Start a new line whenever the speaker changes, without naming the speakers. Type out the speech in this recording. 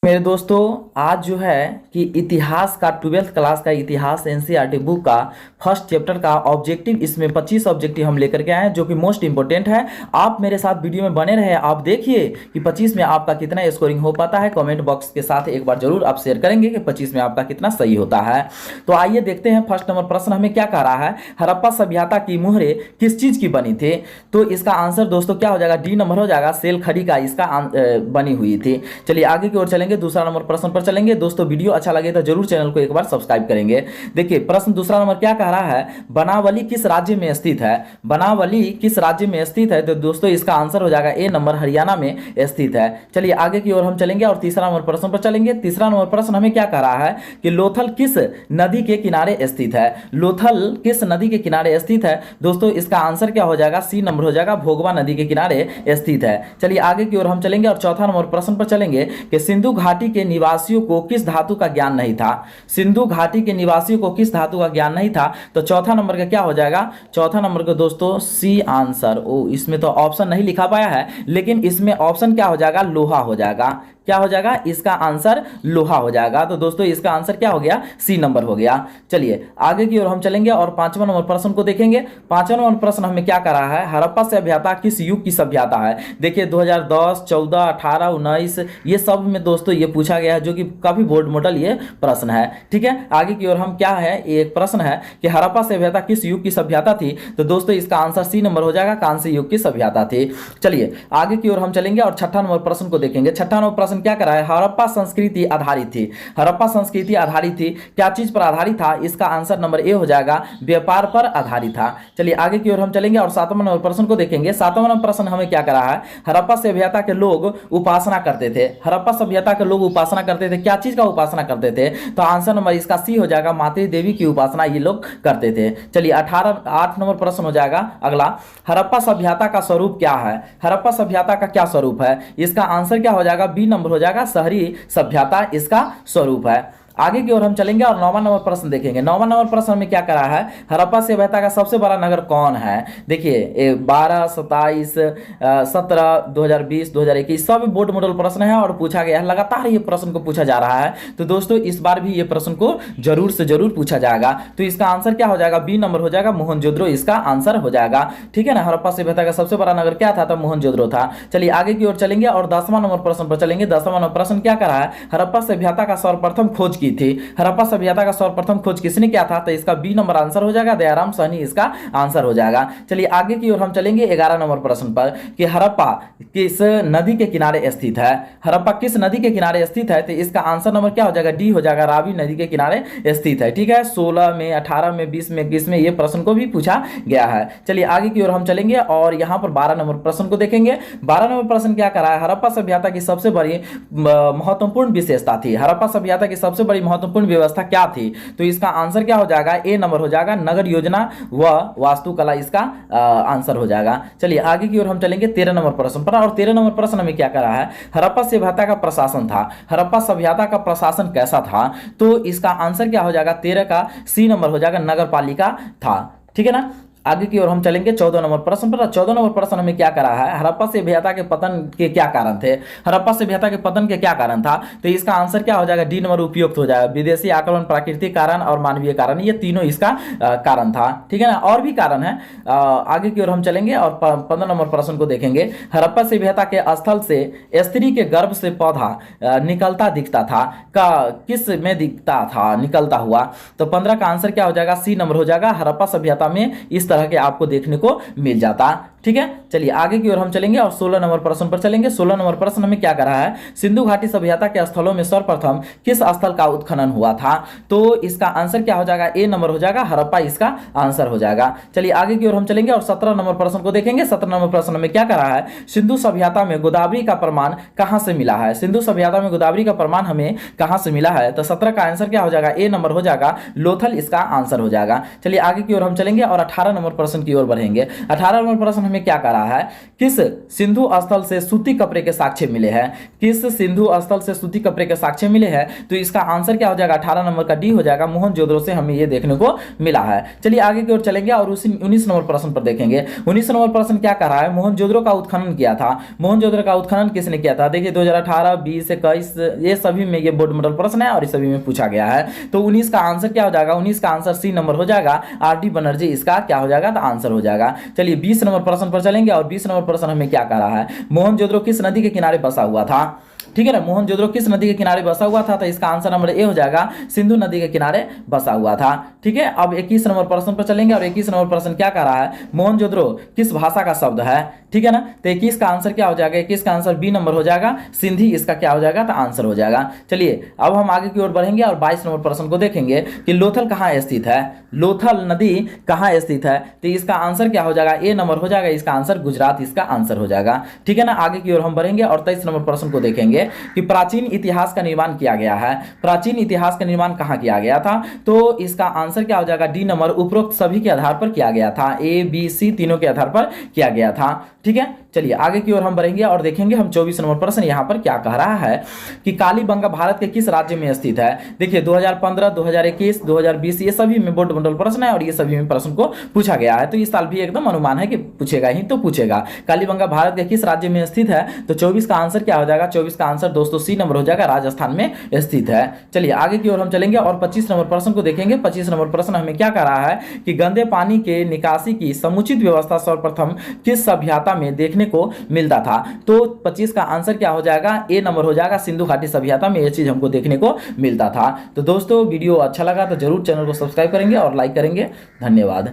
मेरे दोस्तों, आज जो है कि इतिहास का 12th क्लास का इतिहास एनसीईआरटी बुक का फर्स्ट चैप्टर का ऑब्जेक्टिव, इसमें 25 ऑब्जेक्टिव हम लेकर के आए हैं जो कि मोस्ट इंपॉर्टेंट है। आप मेरे साथ वीडियो में बने रहे, आप देखिए कि 25 में आपका कितना स्कोरिंग हो पाता है। कमेंट बॉक्स के साथ एक बार जरूर आप शेयर करेंगे कि 25 में आपका कितना सही होता है। तो आइए देखते हैं फर्स्ट नंबर प्रश्न हमें क्या कह रहा है। हड़प्पा सभ्यता की मुहरें किस चीज की बनी थी? तो इसका आंसर दोस्तों क्या हो जाएगा? डी नंबर हो जाएगा, सेल खड़ी का इसका बनी हुई थी। चलिए आगे की ओर चलेंगे, दूसरा नंबर प्रश्न पर चलेंगे। दोस्तों वीडियो अच्छा लगे तो जरूर चैनल को एक बार सब्सक्राइब करेंगे। देखिए प्रश्न दूसरा नंबर क्या कह रहा है, बनावली किस राज्य में स्थित है? बनावली किस राज्य में स्थित है? तो दोस्तों इसका आंसर हो जाएगा ए नंबर, हरियाणा में स्थित है। चलिए आगे की ओर हम चलेंगे और तीसरा नंबर प्रश्न पर चलेंगे। तीसरा नंबर प्रश्न हमें क्या कह रहा है कि लोथल किस नदी के किनारे स्थित है? लोथल किस नदी के किनारे स्थित है? दोस्तों इसका आंसर क्या हो जाएगा? सी नंबर हो जाएगा, भोगवा नदी के किनारे स्थित है। चलिए आगे की ओर हम चलेंगे और चौथा नंबर प्रश्न पर चलेंगे कि सिंधु घाटी के निवासियों को किस धातु का ज्ञान नहीं था? सिंधु घाटी के निवासियों को किस धातु का ज्ञान नहीं था? तो चौथा नंबर का क्या हो जाएगा? चौथा नंबर का दोस्तों सी आंसर। ओ, इसमें तो ऑप्शन नहीं लिखा पाया है, लेकिन इसमें ऑप्शन क्या हो जाएगा? लोहा हो जाएगा। क्या हो जाएगा? इसका आंसर लोहा हो जाएगा। तो दोस्तों इसका आंसर क्या हो गया? सी नंबर हो गया। चलिए आगे की ओर हम चलेंगे और पांचवा नंबर प्रश्न को देखेंगे। पांचवा नंबर प्रश्न हमें क्या कर रहा है, हड़प्पा सभ्यता किस युग की सभ्यता है? देखिए 2010, 14, 18, 19 ये सब में दोस्तों ये पूछा गया है, जो कि काफी बोर्ड मॉडल ये प्रश्न है। ठीक है, आगे की ओर हम क्या है, एक प्रश्न है कि हड़प्पा सभ्यता किस युग की सभ्यता थी? तो दोस्तों इसका आंसर सी नंबर हो जाएगा, कांस्य युग की सभ्यता थी। चलिए आगे की ओर हम चलेंगे और छठा नंबर प्रश्न को देखेंगे। छठा नंबर प्रश्न क्या कर रहा है, हड़प्पा संस्कृति आधारित थी। हड़प्पा संस्कृति आधारित थी, क्या चीज पर आधारित था? इसका आंसर नंबर ए हो जाएगा, व्यापार पर आधारित था। चलिए आगे की ओर हम चलेंगे और सातवां नंबर प्रश्न को देखेंगे। सातवां नंबर प्रश्न हमें क्या कर रहा है, हड़प्पा सभ्यता के लोग उपासना करते थे। हड़प्पा सभ्यता के लोग उपासना करते थे, क्या चीज का उपासना करते थे? तो आंसर नंबर इसका सी हो जाएगा, माता देवी की उपासना ये लोग करते थे। चलिए 8 नंबर प्रश्न हो जाएगा अगला, हड़प्पा सभ्यता का स्वरूप क्या है? हड़प्पा सभ्यता का क्या स्वरूप है? इसका आंसर क्या हो जाएगा? बी नंबर हो जाएगा, शहरी सभ्यता इसका स्वरूप है। आगे की ओर हम चलेंगे और 9वां नंबर प्रश्न देखेंगे। 9वां नंबर प्रश्न में क्या करा है, हड़प्पा सभ्यता का सबसे बड़ा नगर कौन है? देखिए 12, 27, 17, 2020, 2021 सब बोर्ड मॉडल प्रश्न है और पूछा गया है, लगातार ये प्रश्न को पूछा जा रहा है। तो दोस्तों इस बार भी ये प्रश्न को जरूर से जरूर पूछा जाएगा। तो इसका आंसर क्या हो जाएगा? बी नंबर हो जाएगा, मोहनजोदड़ो इसका आंसर हो जाएगा। ठीक है ना, हड़प्पा सभ्यता का सबसे बड़ा नगर क्या था? तो मोहनजोदड़ो था। चलिए आगे की ओर चलेंगे और 10वां नंबर प्रश्न पर चलेंगे। 10वां नंबर प्रश्न क्या करा है, हड़प्पा सभ्यता का सर्वप्रथम खोज की थी। हड़प्पा सभ्यता का सर्वप्रथम खोज किसने किया था? तो इसका बी नंबर आंसर हो जाएगा, दयाराम साहनी इसका आंसर हो जाएगा। चलिए आगे की ओर हम चलेंगे 11 नंबर प्रश्न पर कि हड़प्पा किस नदी के किनारे स्थित है? हड़प्पा किस नदी के किनारे स्थित है? तो इसका आंसर नंबर क्या हो जाएगा? डी हो जाएगा, रावी नदी के किनारे स्थित है। ठीक है, 16 में, 18 में, 20 में, 21 में ये प्रश्न को भी पूछा गया है। चलिए आगे की ओर हम चलेंगे और यहां पर 12 नंबर प्रश्न को देखेंगे। 12 नंबर प्रश्न क्या कर रहा है, हड़प्पा सभ्यता की सबसे बड़ी महत्वपूर्ण विशेषता थी। हड़प्पा सभ्यता की सबसे बड़ी महत्वपूर्ण व्यवस्था क्या थी? तो इसका आंसर क्या हो जाएगा? ए नंबर हो जाएगा, नगर योजना व वास्तुकला इसका आंसर हो जाएगा। चलिए आगे की ओर हम चलेंगे 13 नंबर प्रश्न पर और 13 नंबर प्रश्न में क्या कर रहा है, हड़प्पा सभ्यता का प्रशासन था। हड़प्पा सभ्यता का प्रशासन कैसा था? तो इसका आंसर क्या हो जाएगा? 13 का सी नंबर हो जाएगा, नगर पालिका था। ठीक है ना, आगे की ओर हम चलेंगे 14 नंबर प्रश्न पर। 14 नंबर प्रश्न हमें क्या करा है, हड़प्पा सभ्यता के पतन के क्या कारण थे? हड़प्पा सभ्यता के पतन के क्या कारण था? तो इसका आंसर क्या हो जाएगा? डी नंबर उपयुक्त हो जाएगा, विदेशी आक्रमण, प्राकृतिक कारण और मानवीय कारण, ये तीनों इसका कारण था। ठीक है ना, और भी कारण है। आगे की ओर हम चलेंगे और 15 नंबर प्रश्न को देखेंगे। हड़प्पा सभ्यता के स्थल से स्त्री के गर्भ से पौधा निकलता दिखता था, का किस में दिखता था निकलता हुआ? तो 15 का आंसर क्या हो जाएगा? सी नंबर हो जाएगा, हड़प्पा सभ्यता में इस तरह के आपको देखने को मिल जाता। ठीक है, चलिए आगे की ओर हम चलेंगे और 16 नंबर प्रश्न पर चलेंगे। 16 नंबर प्रश्न हमें क्या कर रहा है, सिंधु घाटी सभ्यता के स्थलों में सर्वप्रथम किस स्थल का उत्खनन हुआ था? तो इसका आंसर क्या हो जाएगा? ए नंबर हो जाएगा, हड़प्पा इसका आंसर हो जाएगा। चलिए आगे की ओर हम चलेंगे और 17 नंबर प्रश्न को देखेंगे। 17 नंबर प्रश्न में क्या कर रहा है, सिंधु सभ्यता में गोदावरी का प्रमाण कहां से मिला है? सिंधु सभ्यता में गोदावरी का प्रमाण हमें कहां से मिला है? तो 17 का आंसर क्या हो जाएगा? ए नंबर हो जाएगा, लोथल इसका आंसर हो जाएगा। चलिए आगे की ओर हम चलेंगे और 18 नंबर प्रश्न की ओर बढ़ेंगे। 18 नंबर प्रश्न हमें क्या कह रहा है, किस सिंधु स्थल से सूती कपड़े के साक्ष्य मिले हैं, किस सिंधु स्थल से सूती कपड़े के साक्ष्य मिले हैं, तो इसका आंसर क्या हो जाएगा, 18 नंबर का डी हो जाएगा। मोहनजोदड़ो से हमें ये देखने को मिला है। चलिए आगे की ओर चलेंगे और उसी 19 नंबर प्रश्न पर देखेंगे। 19 नंबर प्रश्न क्या कह रहा है, मोहनजोदड़ो का उत्खनन किया था। मोहनजोदड़ो का उत्खनन किसने किया था, देखिए 2018, 20, 21 ये सभी में ये बोर्ड मॉडल प्रश्न है और इस सभी में पूछा गया है। तो 19 का आंसर क्या हो जाएगा, 19 का आंसर सी नंबर हो जाएगा, आर.डी. बनर्जी इसका क्या हो जाएगा, तो आंसर हो जाएगा। चलिए 20 नंबर प्रश्न पर चलेंगे और 20 नंबर प्रश्न हमें क्या कह रहा है, मोहनजोदड़ो किस नदी के किनारे बसा हुआ था। ठीक है ना, मोहनजोदड़ो किस नदी के किनारे बसा हुआ था, तो इसका आंसर नंबर ए हो जाएगा, सिंधु नदी के किनारे बसा हुआ था। ठीक है, अब 21 नंबर प्रश्न पर चलेंगे और 21 नंबर प्रश्न क्या कह रहा है, मोहनजोदड़ो किस भाषा का शब्द है। ठीक है ना, तो 21 का आंसर क्या हो जाएगा, 21 का आंसर बी नंबर हो जाएगा, सिंधी इसका क्या हो जाएगा, तो आंसर हो जाएगा। चलिए अब हम आगे की ओर बढ़ेंगे और 22 नंबर प्रश्न को देखेंगे कि लोथल कहाँ स्थित है, लोथल नदी कहाँ स्थित है, तो इसका आंसर क्या हो जाएगा, ए नंबर हो जाएगा, इसका आंसर गुजरात इसका आंसर हो जाएगा। ठीक है ना, आगे की ओर हम बढ़ेंगे और 23 नंबर प्रश्न को देखेंगे कि प्राचीन इतिहास का निर्माण किया गया है। प्राचीन इतिहास का निर्माण कहाँ किया गया था, तो इसका आंसर क्या हो जाएगा, डी नंबर, उपरोक्त सभी के आधार पर किया गया था, ए बी सी तीनों के आधार पर किया गया था। ठीक है, चलिए आगे की ओर हम बढ़ेंगे और देखेंगे हम 24 नंबर प्रश्न यहां पर क्या कह रहा है कि कालीबंगा भारत के किस राज्य में स्थित है। देखिए 2015, 2021, 2020 ये सभी में बोर्ड मंडल प्रश्न है और ये सभी में प्रश्न को पूछा गया है, तो इस साल भी एकदम अनुमान है कि पूछेगा ही तो पूछेगा। कालीबंगा भारत के किस राज्य में स्थित है, तो 24 का आंसर क्या हो जाएगा, 24 का आंसर दोस्तों सी नंबर हो जाएगा, राजस्थान में स्थित है। चलिए आगे की ओर हम चलेंगे और 25 नंबर प्रश्न को देखेंगे। 25 नंबर प्रश्न हमें क्या कह रहा है कि गंदे पानी के निकासी की समुचित व्यवस्था सर्वप्रथम किस सभ्यता में देखने को मिलता था, तो 25 का आंसर क्या हो जाएगा, ए नंबर हो जाएगा, सिंधु घाटी सभ्यता में यह चीज हमको देखने को मिलता था। तो दोस्तों वीडियो अच्छा लगा तो जरूर चैनल को सब्सक्राइब करेंगे और लाइक करेंगे। धन्यवाद।